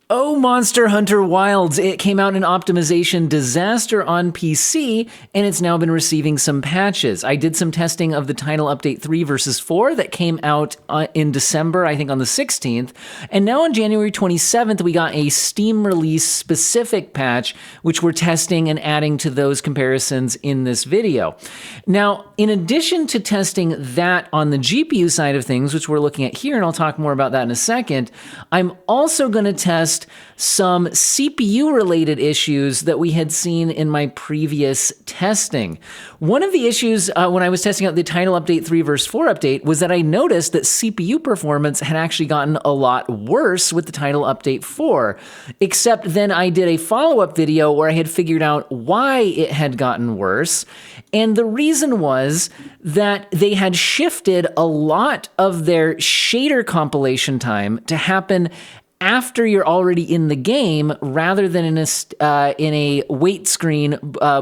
Oh, Monster Hunter Wilds. It came out in optimization disaster on PC, and it's now been receiving some patches. I did some testing of the title update 3 versus 4 that came out in December, I think on the 16th. And now on January 27th, we got a Steam release specific patch, which we're testing and adding to those comparisons in this video. Now, in addition to testing that on the GPU side of things, which we're looking at here, and I'll talk more about that in a second, I'm also going to test some CPU-related issues that we had seen in my previous testing. One of the issues when I was testing out the title update 3 versus 4 update was that I noticed that CPU performance had actually gotten a lot worse with the title update 4, except then I did a follow-up video where I had figured out why it had gotten worse, and the reason was that they had shifted a lot of their shader compilation time to happen after you're already in the game rather than in a wait screen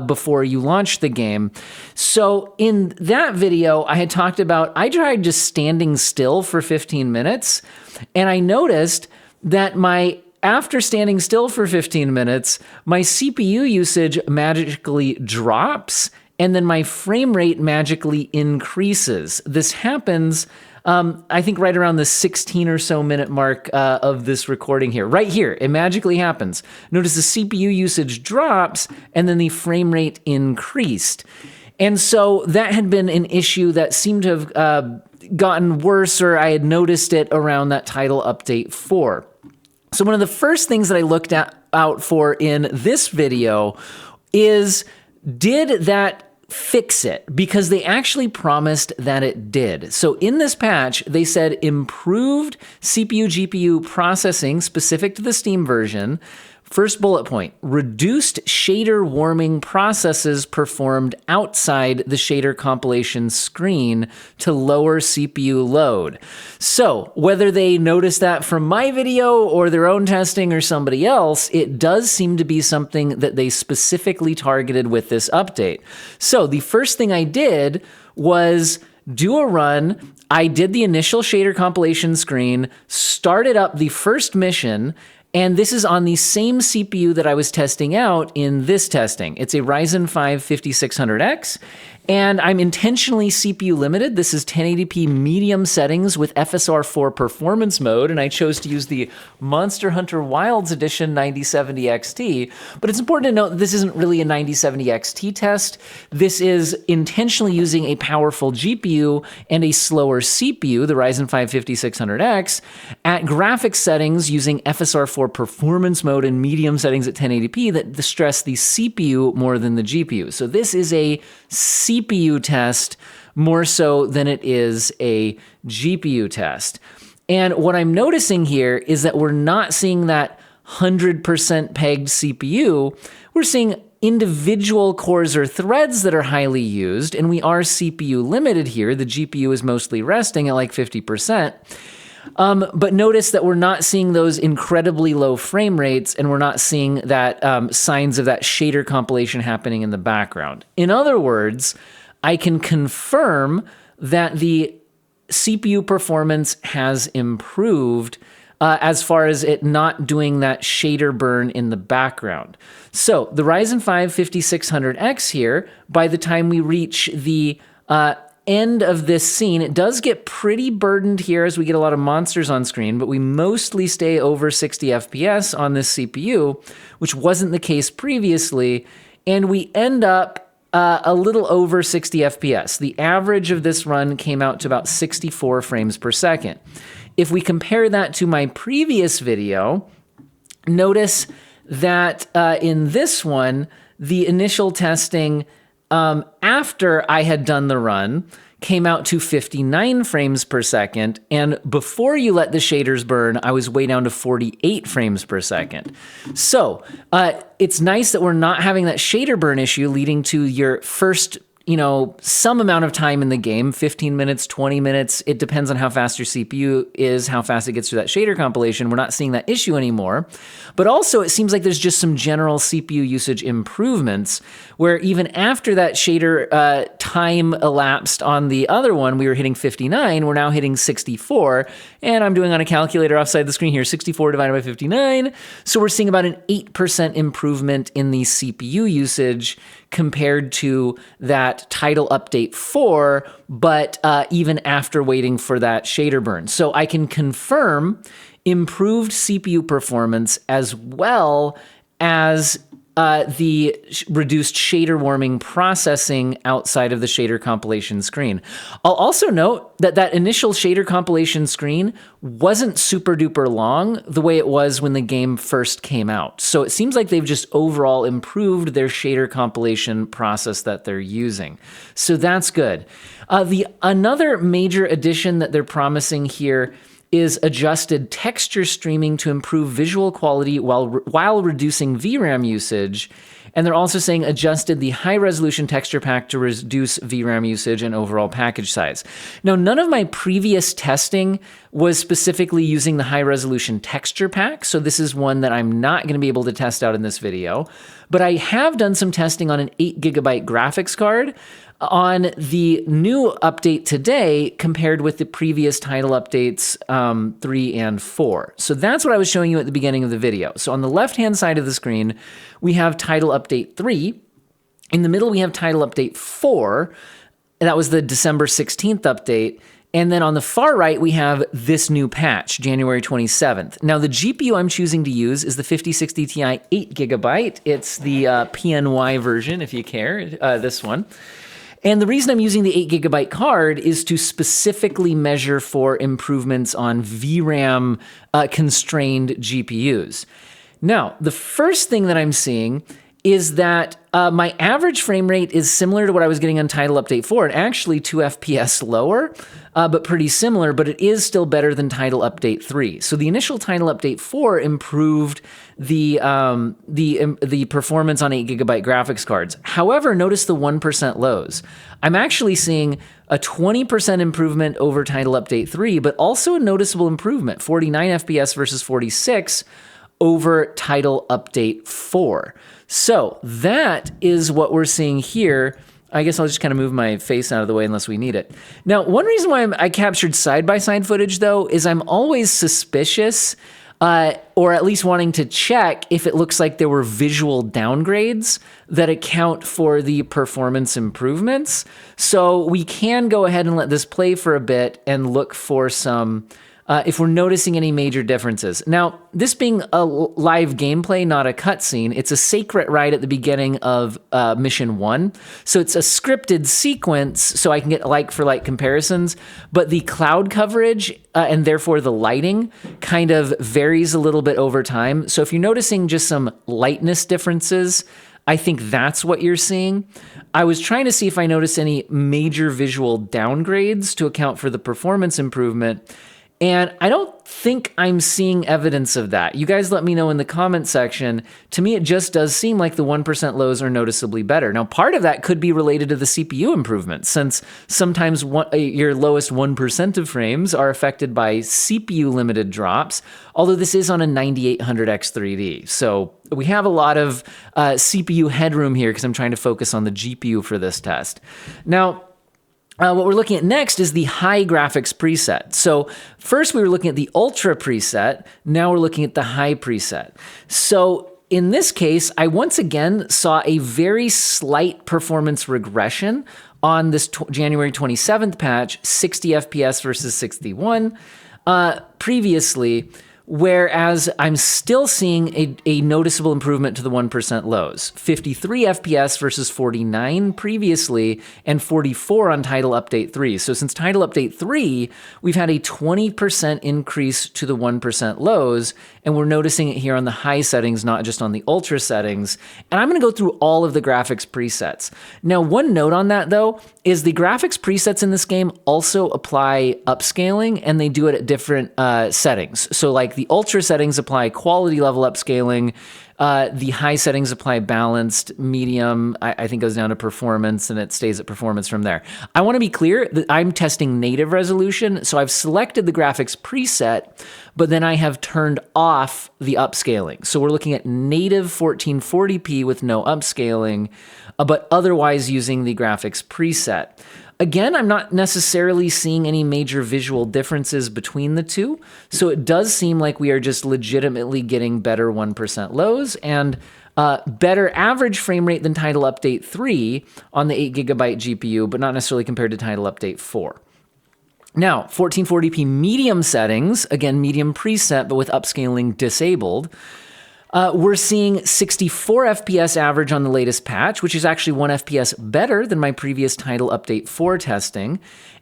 before you launch the game. So in that video, I had talked about, I tried just standing still for 15 minutes, and I noticed that after standing still for 15 minutes, my CPU usage magically drops, and then my frame rate magically increases. This happens I think right around the 16 or so minute mark of this recording here. Right here, it magically happens. Notice the CPU usage drops and then the frame rate increased. And so that had been an issue that seemed to have gotten worse, or I had noticed it around that title update 4. So one of the first things that I looked out for in this video is, did that fix it? Because they actually promised that it did. So in this patch, they said improved CPU GPU processing specific to the Steam version. First bullet point, reduced shader warming processes performed outside the shader compilation screen to lower CPU load. So whether they noticed that from my video or their own testing or somebody else, it does seem to be something that they specifically targeted with this update. So the first thing I did was do a run. I did the initial shader compilation screen, started up the first mission, and this is on the same CPU that I was testing out in this testing. It's a Ryzen 5 5600X, and I'm intentionally CPU limited. This is 1080p medium settings with FSR4 performance mode, and I chose to use the Monster Hunter Wilds Edition 9070 XT. But it's important to note that this isn't really a 9070 XT test. This is intentionally using a powerful GPU and a slower CPU, the Ryzen 5 5600X, at graphics settings using FSR4 performance mode and medium settings at 1080p that stress the CPU more than the GPU. So this is a CPU test more so than it is a GPU test. And what I'm noticing here is that we're not seeing that 100% pegged CPU. We're seeing individual cores or threads that are highly used, and we are CPU limited here. The GPU is mostly resting at like 50%. But notice that we're not seeing those incredibly low frame rates, and we're not seeing that signs of that shader compilation happening in the background. In other words, I can confirm that the CPU performance has improved as far as it not doing that shader burn in the background. So the Ryzen 5 5600X here, by the time we reach the end of this scene, it does get pretty burdened here as we get a lot of monsters on screen, but we mostly stay over 60 FPS on this CPU, which wasn't the case previously, and we end up a little over 60 FPS. The average of this run came out to about 64 frames per second. If we compare that to my previous video, notice that in this one, the initial testing after I had done the run came out to 59 frames per second, and before you let the shaders burn, I was way down to 48 frames per second. So it's nice that we're not having that shader burn issue leading to your first some amount of time in the game, 15 minutes, 20 minutes. It depends on how fast your CPU is, how fast it gets through that shader compilation. We're not seeing that issue anymore. But also, it seems like there's just some general CPU usage improvements where even after that shader time elapsed on the other one, we were hitting 59, we're now hitting 64. And I'm doing on a calculator offside the screen here, 64 divided by 59. So we're seeing about an 8% improvement in the CPU usage compared to that title update 4, but even after waiting for that shader burn. So I can confirm improved CPU performance as well as the reduced shader warming processing outside of the shader compilation screen. I'll also note that that initial shader compilation screen wasn't super duper long the way it was when the game first came out. So it seems like they've just overall improved their shader compilation process that they're using. So that's good. Another major addition that they're promising here is adjusted texture streaming to improve visual quality while reducing VRAM usage. And they're also saying adjusted the high-resolution texture pack to reduce VRAM usage and overall package size. Now, none of my previous testing was specifically using the high-resolution texture pack, so this is one that I'm not going to be able to test out in this video. But I have done some testing on an 8GB graphics card on the new update today compared with the previous title updates 3 and 4. So that's what I was showing you at the beginning of the video. So on the left-hand side of the screen, we have title update 3. In the middle, we have title update 4. That was the December 16th update. And then on the far right, we have this new patch, January 27th. Now, the GPU I'm choosing to use is the 5060 Ti 8GB. It's the PNY version, if you care, this one. And the reason I'm using the 8GB card is to specifically measure for improvements on VRAM constrained GPUs. Now, the first thing that I'm seeing is that my average frame rate is similar to what I was getting on Title Update 4, and actually 2 FPS lower, but pretty similar, but it is still better than Title Update 3. So the initial Title Update 4 improved the performance on 8GB graphics cards. However, notice the 1% lows. I'm actually seeing a 20% improvement over Title Update 3, but also a noticeable improvement, 49 FPS versus 46 over Title Update 4. So that is what we're seeing here. I guess I'll just kind of move my face out of the way unless we need it. Now, one reason why I captured side-by-side footage, though, is I'm always suspicious, or at least wanting to check if it looks like there were visual downgrades that account for the performance improvements. So we can go ahead and let this play for a bit and look for some if we're noticing any major differences. Now, this being a live gameplay, not a cutscene, it's a secret ride at the beginning of Mission 1. So it's a scripted sequence, so I can get like-for-like comparisons, but the cloud coverage and therefore the lighting kind of varies a little bit over time. So if you're noticing just some lightness differences, I think that's what you're seeing. I was trying to see if I noticed any major visual downgrades to account for the performance improvement, and I don't think I'm seeing evidence of that. You guys let me know in the comment section. To me, it just does seem like the 1% lows are noticeably better. Now, part of that could be related to the CPU improvements, since sometimes your lowest 1% of frames are affected by CPU-limited drops, although this is on a 9800X3D. So we have a lot of CPU headroom here because I'm trying to focus on the GPU for this test. Now, what we're looking at next is the high graphics preset. So first we were looking at the ultra preset. Now we're looking at the high preset. So in this case, I once again saw a very slight performance regression on this January 27th patch, 60 FPS versus 61 previously, whereas I'm still seeing a noticeable improvement to the 1% lows. 53 FPS versus 49 previously, and 44 on Title Update 3. So since Title Update 3, we've had a 20% increase to the 1% lows, and we're noticing it here on the high settings, not just on the ultra settings. And I'm going to go through all of the graphics presets. Now, one note on that, though, is the graphics presets in this game also apply upscaling, and they do it at different settings. So like the ultra settings apply quality level upscaling, The high settings apply balanced, medium, I think goes down to performance, and it stays at performance from there. I want to be clear that I'm testing native resolution, so I've selected the graphics preset, but then I have turned off the upscaling. So we're looking at native 1440p with no upscaling, but otherwise using the graphics preset. Again, I'm not necessarily seeing any major visual differences between the two, so it does seem like we are just legitimately getting better 1% lows and better average frame rate than Title Update 3 on the 8GB GPU, but not necessarily compared to Title Update 4. Now, 1440p medium settings, again, medium preset, but with upscaling disabled. We're seeing 64 FPS average on the latest patch, which is actually 1 FPS better than my previous Title Update 4 testing,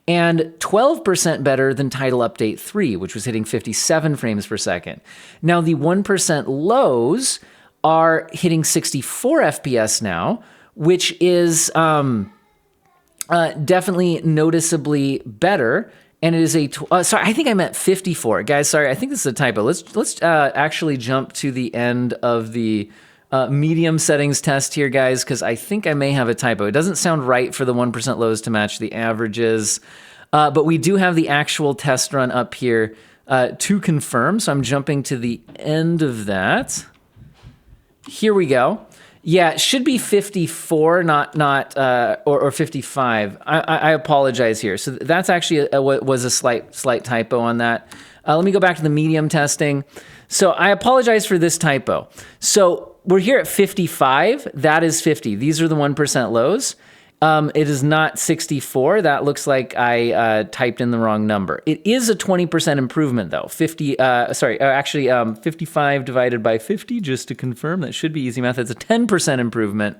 and 12% better than Title Update 3, which was hitting 57 frames per second. Now, the 1% lows are hitting 64 FPS now, which is definitely noticeably better. And it is sorry, I think I meant 54. Guys, sorry, I think this is a typo. Let's actually jump to the end of the medium settings test here, guys, because I think I may have a typo. It doesn't sound right for the 1% lows to match the averages, but we do have the actual test run up here to confirm, so I'm jumping to the end of that. Here we go. Yeah, it should be 54, or 55. I apologize here. So that's actually was a slight typo on that. Let me go back to the medium testing. So I apologize for this typo. So we're here at 55. That is 50. These are the 1% lows. It is not 64. That looks like I typed in the wrong number. It is a 20% improvement, though. 55 divided by 50, just to confirm. That should be easy math. It's a 10% improvement.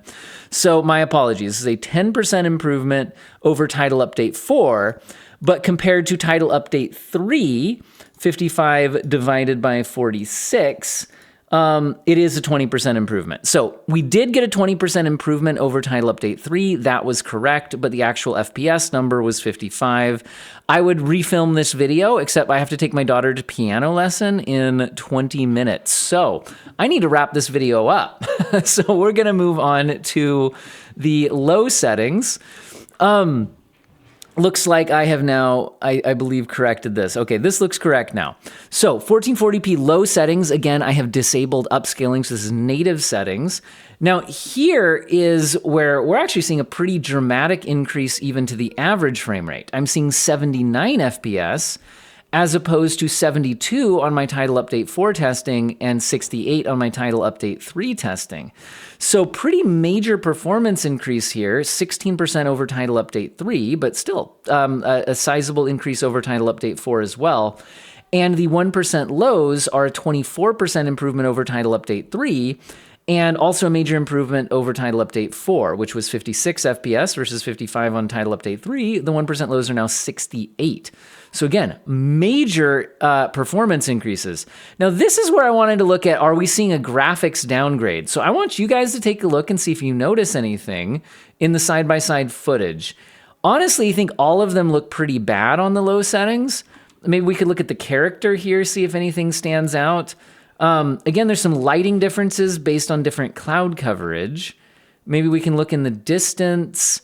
So my apologies. This is a 10% improvement over Title Update 4, but compared to Title Update 3, 55 divided by 46, it is a 20% improvement. So we did get a 20% improvement over Title Update 3. That was correct, but the actual FPS number was 55. I would refilm this video, except I have to take my daughter to piano lesson in 20 minutes. So I need to wrap this video up. So we're going to move on to the low settings. Looks like I have now, I believe, corrected this. Okay, this looks correct now. So 1440p low settings, again, I have disabled upscaling, so this is native settings. Now here is where we're actually seeing a pretty dramatic increase even to the average frame rate. I'm seeing 79 FPS as opposed to 72 on my Title Update 4 testing and 68 on my Title Update 3 testing. So pretty major performance increase here, 16% over Title Update 3, but still a sizable increase over Title Update 4 as well. And the 1% lows are a 24% improvement over Title Update 3, and also a major improvement over Title Update 4, which was 56 FPS versus 55 on Title Update 3. The 1% lows are now 68. So again, major performance increases. Now this is where I wanted to look at, are we seeing a graphics downgrade? So I want you guys to take a look and see if you notice anything in the side-by-side footage. Honestly, I think all of them look pretty bad on the low settings. Maybe we could look at the character here, see if anything stands out. Again, there's some lighting differences based on different cloud coverage. Maybe we can look in the distance.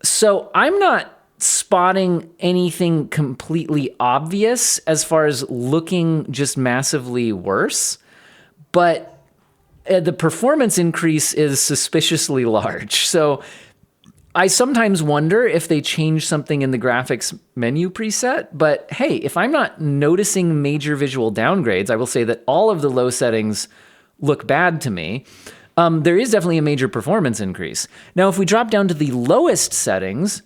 So I'm not spotting anything completely obvious as far as looking just massively worse, but the performance increase is suspiciously large. So I sometimes wonder if they changed something in the graphics menu preset, but hey, if I'm not noticing major visual downgrades, I will say that all of the low settings look bad to me. There is definitely a major performance increase. Now, if we drop down to the lowest settings,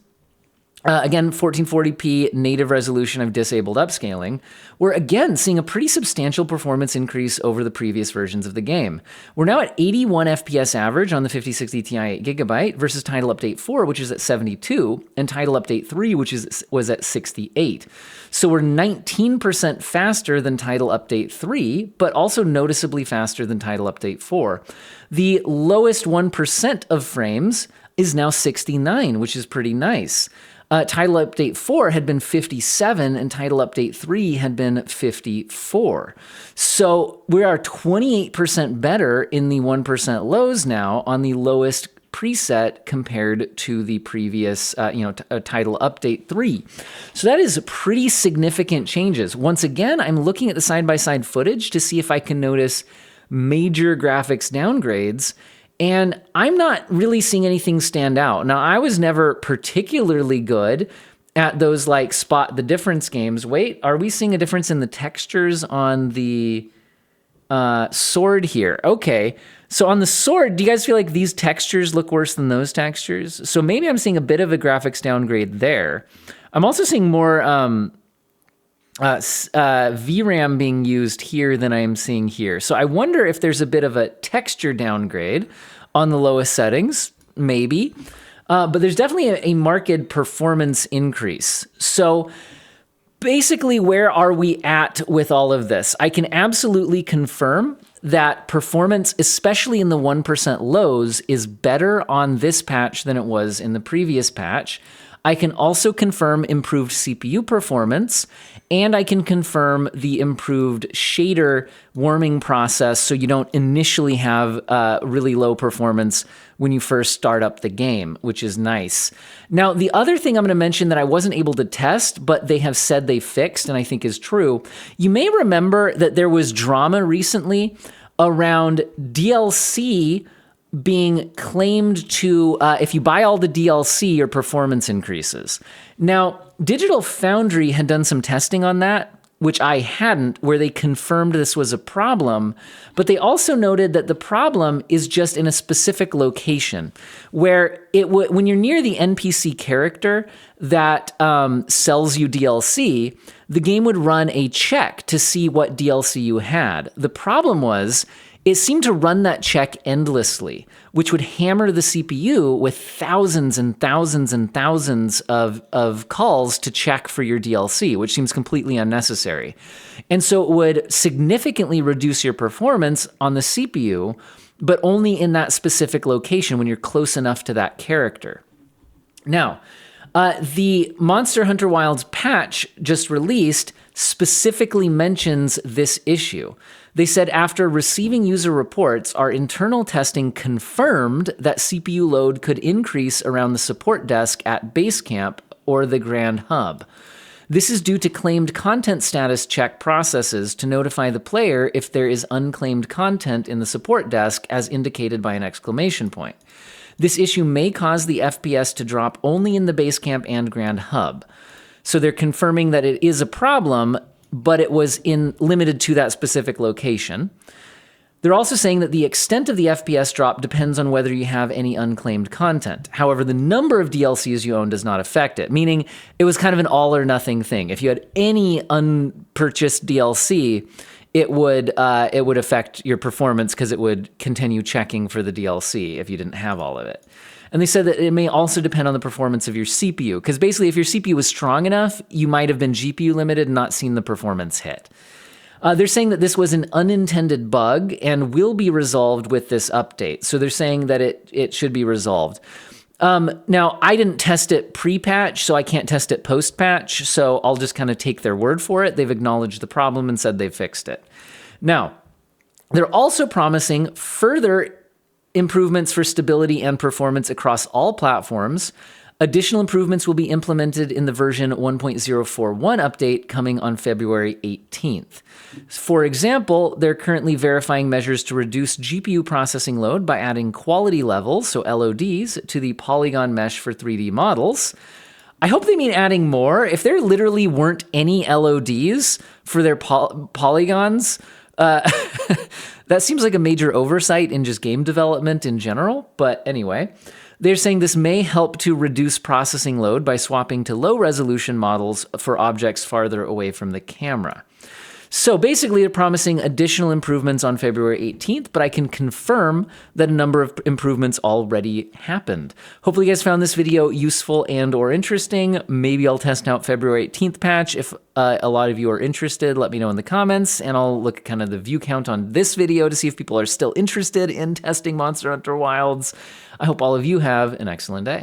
again, 1440p native resolution, I've disabled upscaling. We're again seeing a pretty substantial performance increase over the previous versions of the game. We're now at 81 FPS average on the 5060 Ti 8GB versus Title Update 4, which is at 72, and Title Update 3, which was at 68. So we're 19% faster than Title Update 3, but also noticeably faster than Title Update 4. The lowest 1% of frames is now 69, which is pretty nice. Title Update 4 had been 57, and Title Update 3 had been 54. So we are 28% better in the 1% lows now on the lowest preset compared to the previous, Title Update 3. So that is pretty significant changes. Once again, I'm looking at the side-by-side footage to see if I can notice major graphics downgrades, and I'm not really seeing anything stand out. Now, I was never particularly good at those like spot the difference games. Wait, are we seeing a difference in the textures on the sword here? Okay. So on the sword, do you guys feel like these textures look worse than those textures? So maybe I'm seeing a bit of a graphics downgrade there. I'm also seeing more VRAM being used here than I am seeing here. So I wonder if there's a bit of a texture downgrade on the lowest settings, maybe. But there's definitely a marked performance increase. So basically, where are we at with all of this? I can absolutely confirm that performance, especially in the 1% lows, is better on this patch than it was in the previous patch. I can also confirm improved CPU performance, and I can confirm the improved shader warming process so you don't initially have really low performance when you first start up the game, which is nice. Now, the other thing I'm going to mention that I wasn't able to test, but they have said they fixed, and I think is true, you may remember that there was drama recently around DLC being claimed to, if you buy all the DLC, your performance increases. Now, Digital Foundry had done some testing on that, which I hadn't, where they confirmed this was a problem, but they also noted that the problem is just in a specific location, where when you're near the NPC character that sells you DLC, the game would run a check to see what DLC you had. The problem was, it seemed to run that check endlessly, which would hammer the CPU with thousands and thousands and thousands of calls to check for your DLC, which seems completely unnecessary. And so it would significantly reduce your performance on the CPU, but only in that specific location when you're close enough to that character. Now, the Monster Hunter Wilds patch just released specifically mentions this issue. They said, after receiving user reports, our internal testing confirmed that CPU load could increase around the support desk at base camp or the Grand Hub. This is due to claimed content status check processes to notify the player if there is unclaimed content in the support desk, as indicated by an exclamation point. This issue may cause the FPS to drop only in the base camp and Grand Hub. So they're confirming that it is a problem, but it was limited to that specific location. They're also saying that the extent of the FPS drop depends on whether you have any unclaimed content. However, the number of DLCs you own does not affect it, meaning it was kind of an all or nothing thing. If you had any unpurchased DLC, it would affect your performance because it would continue checking for the DLC if you didn't have all of it. And they said that it may also depend on the performance of your CPU, because basically if your CPU was strong enough, you might have been GPU limited and not seen the performance hit. They're saying that this was an unintended bug and will be resolved with this update. So they're saying that it should be resolved. Now, I didn't test it pre-patch, so I can't test it post-patch, so I'll just kind of take their word for it. They've acknowledged the problem and said they've fixed it. Now, they're also promising further improvements for stability and performance across all platforms. Additional improvements will be implemented in the version 1.041 update coming on February 18th. For example, they're currently verifying measures to reduce GPU processing load by adding quality levels, so LODs, to the polygon mesh for 3D models. I hope they mean adding more. If there literally weren't any LODs for their polygons, that seems like a major oversight in just game development in general. But anyway, they're saying this may help to reduce processing load by swapping to low-resolution models for objects farther away from the camera. So basically, they're promising additional improvements on February 18th, but I can confirm that a number of improvements already happened. Hopefully you guys found this video useful and or interesting. Maybe I'll test out February 18th patch. If a lot of you are interested, let me know in the comments, and I'll look at kind of the view count on this video to see if people are still interested in testing Monster Hunter Wilds. I hope all of you have an excellent day.